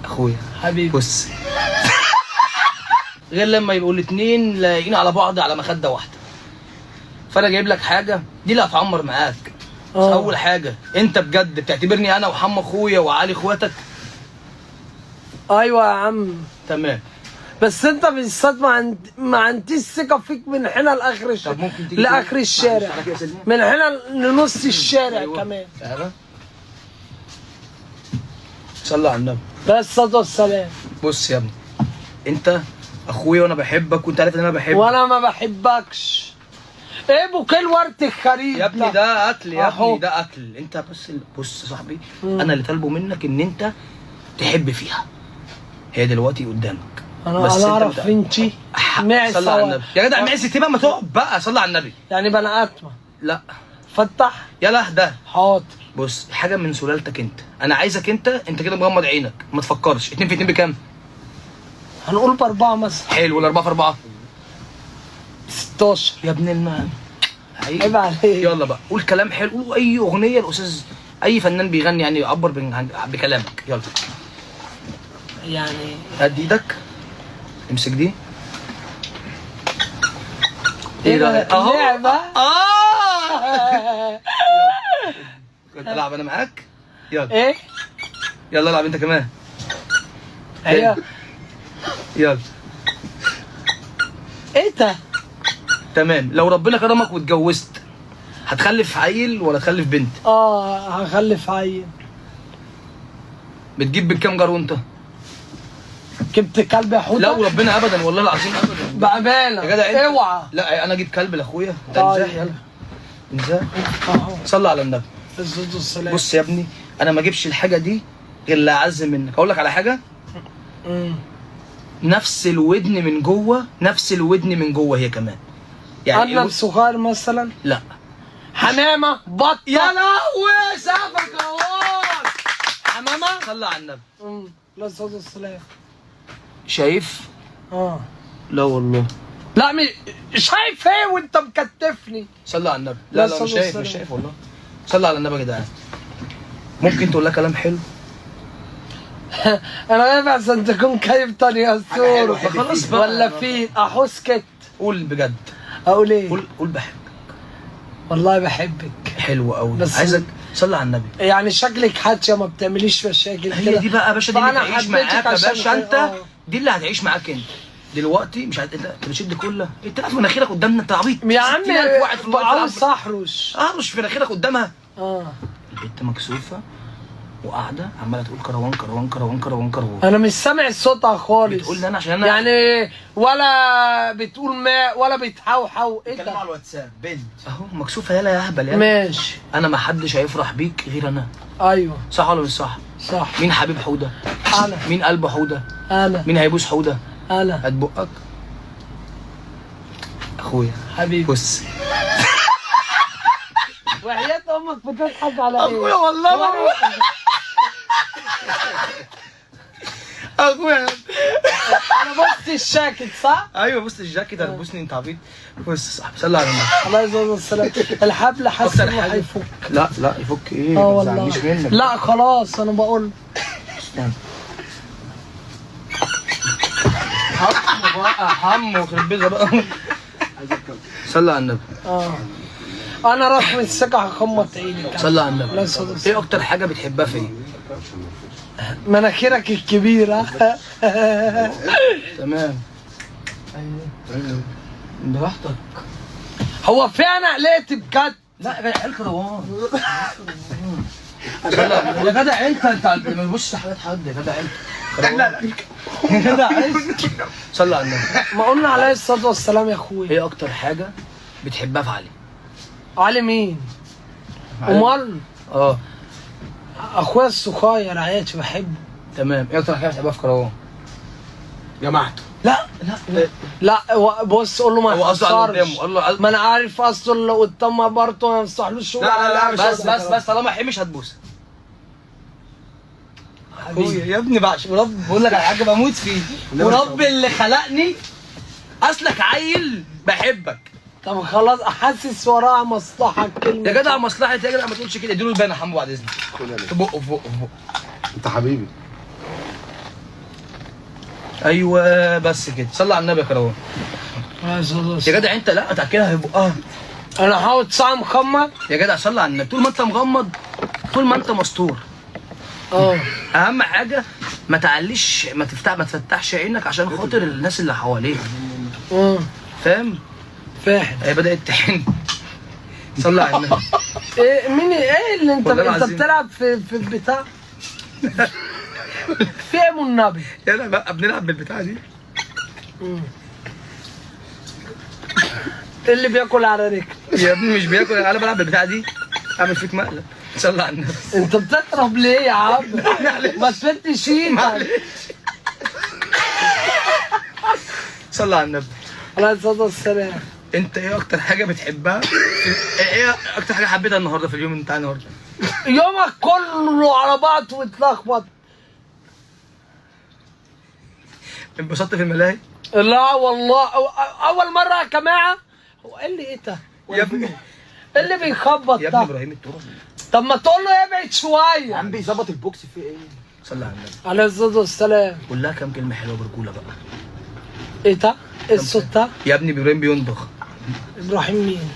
اخويا حبيبي بص، غير لما يبقوا الاتنين لايقين على بعض على مخده واحده، فانا جايب لك حاجه دي اللي هتعمر معاك. اول حاجه، انت بجد بتعتبرني انا وحم اخويا وعلي اخواتك؟ ايوه يا عم. تمام. بس انت بالذات ما عنديش ثقه فيك من هنا لاخر طب ممكن تيجي لاخر الشارع، من هنا لنص الشارع. أيوة. كمان تعالى صلي على النبي. بس الصلاه والسلام. بص يا ابني، انت اخويا وانا بحبك وانت عارف ان انا بحبك. وانا ما بحبكش. ايه بوكيه الورد الخريف يا ابني ده اكل، يا أحو. ابني ده اكل. انت بص يا صاحبي، انا اللي طالبه منك ان انت تحب فيها، هي دلوقتي قدامك. انا اعرف بنتي معي صلي على النبي يا جدع. معز تبقى ما تقعد بقى، صلي على النبي. يعني بني ادمه. لا فتح يلا ده. حاضر. بص، حاجه من سلالتك انت، انا عايزك انت كده مغمض عينك ما تفكرش. 2 في 2 بكام؟ هنقول ب4 مثلا. حلو. ولا 4 في 4؟ 16 يا ابن المال. عيب عليك. يلا بقى قول كلام حلو، قول اي اغنيه الاستاذ اي فنان بيغني يعني يعبر بكلامك. يلا يعني هات ايدك، امسك دي. ايه رايك؟ اهو لعبه. كنت العب انا معاك. يلا ايه؟ يلا العب انت كمان. ايوه. يلا. ايه ده؟ تمام. لو ربنا كرمك واتجوزت، هتخلف عيل ولا تخلف بنت؟ هخلف عيل. بتجيب بالكام جار وانت؟ جبت كلب يا حوده؟ لا وربنا ابدا، والله العظيم ابدا. بامانه يا جدع انت. اوعى. لا انا اجيب كلب لاخويا. طيب. انزاح يلا انزاح. صلي على النبي. الصلاه والسلام. بص يا ابني، انا ما اجيبش الحاجه دي غير اللي اعز منك. اقول لك على حاجه، نفس الودن من جوه، نفس الودن من جوه هي كمان. يعني ارنب صغير مثلا؟ لا. حمامه بطه. يا لهوي سقفك اهو. حمامه. صلي على النبي. لا الصلاه والسلام. شايف؟ لا والله. لا شايف ايه وانت مكتفني؟ صلي على النبي. لا مش شايف، مش شايف والله. صلي على النبي يا جدعان. ممكن تقول لها كلام حلو؟ انا خايف عشان تكون كيف طريقه الصور. خلاص بقى. ولا في احسكت. قول بجد. اقول ايه؟ قول بحبك. والله بحبك. حلو قوي. بس عايزك صلي على النبي. يعني شكلك حاجه ما بتعمليش مشاكل كده. هي دي بقى يا باشا، دي اللي هتعيش معاك يا باشا. انت دي اللي هتعيش معاك انت دلوقتي. مش انت بتشد كلها. انت عارف مناخيرك قدامنا، انت عبيط يا عم. واحد في الوقت عاوز احرش. اهرش في مناخيرك قدامها. البنت مكسوفه وقاعده عماله تقول كروان كروان كروان كروان كروان. انا مش سامع صوتها خالص. بتقول لي انا عشان انا يعني ولا بتقول ماء ولا بتحوحو. ايه بتكلم ده؟ على الواتساب بنت اهو مكسوفه. يالا يا اهبل يالا. ماشي. انا ما حدش هيفرح بيك غير انا. ايوه صح ولا مش صح؟ صح. مين حبيب حوده؟ انا. مين قلب حوده؟ انا. مين هيبوس حوده؟ انا. هات بقك اخويا حبيبي. بص. وحياة امك بتضحك على ايه؟ اخويا والله اخويا. انا بصت الشاكت صح؟ ايوه بص الجاكيت. هتبوسني انت عبيط. بص يا صاحبي صلي على النبي. الله يجزاك السلام. الحبل حاسس انه هيفك. لا يفك ايه؟ والله. ما تزعلنيش منك. لا خلاص انا بقول. استنى. حمو يخرب بيتها بقى. صلي على النبي. انا رقم السكه هخمط عيني. صلي على النبي. لا صدق. ايه اكتر حاجه بتحبها فيا؟ مناخيرك الكبيره. تمام. ايوه براحتك. هو في انا قلقت بجد. لا يا جدع الكروان. يا جدع انت ما تبصش حاجات حد يا جدع انت. لا يا جدع انت. صلي على النبي. ما قلنا عليه الصلاه والسلام يا اخويا. ايه اكتر حاجه بتحبها في علي؟ علي مين؟ امال اخويا الصغير عياتي بحبه. تمام. ايه اكتر حاجه بتحبها في كروان؟ جماعته. لا بص قول له ما هو قصده على يخسرش. قدامه. قول له ما انا عارف اصله اللي قدامها برضه ما يفتحلوش. لا بس طالما حمش هتبوسها. اخويا يا ابني ورب بقول لك على حاجه بموت فيه. ورب اللي خلقني اصلك عيل بحبك. طب خلاص حاسس وراها مصلحه الكلمه. يا جدع مصلحه يا جدع، ما تقولش كده. اديله البان يا حمو بعد اذنك. في بقه في بقه في بقه. انت حبيبي. ايوه بس كده. صلي على النبي يا كروان. يا جدع انت لا تاكلها في بقها. انا حاول صاع مخمر. يا جدع صلي على النبي. طول ما انت مغمض، طول ما انت مستور. اه اهم حاجه ما تعليش، ما تفتحش عينك عشان خاطر الناس اللي حواليك. فاهم؟ فاهم. هي بدات تحن. صلي على النبي. ايه مين ايه اللي انت والله انت العظيم. بتلعب في البتاع؟ في ايه النبي؟ يلا بقى بنلعب بالبتاعه دي. اللي بياكل على رجل. يا ابني مش بياكل، انا بلعب بالبتاعه دي. اعمل فيك مقلب. صلي على النبي. انت بتضرب ليه يا عم؟ ما تفتش ايدك. معلش. صلي على النبي. عليه الصلاه والسلام. انت ايه اكتر حاجه بتحبها؟ ايه اكتر حاجه حبيتها النهارده في اليوم بتاع النهارده؟ يومك كله على بعض واتلخبط. انبسطت في الملاهي؟ لا والله اول مره يا جماعه. هو قال لي ايه ده؟ يا ابني إيه اللي بيخبط يا ابني ده؟ ابراهيم التراب. طب ما تقول له ابعد شويه. عم بيظبط البوكس في ايه؟ صلي على النبي. عليه الصلاه والسلام. قول لها كام كلمه حلوه برجوله بقى. ايه ده؟ ايه الصوت ده؟ يا ابني ابراهيم بينضخ. ابراهيم مين؟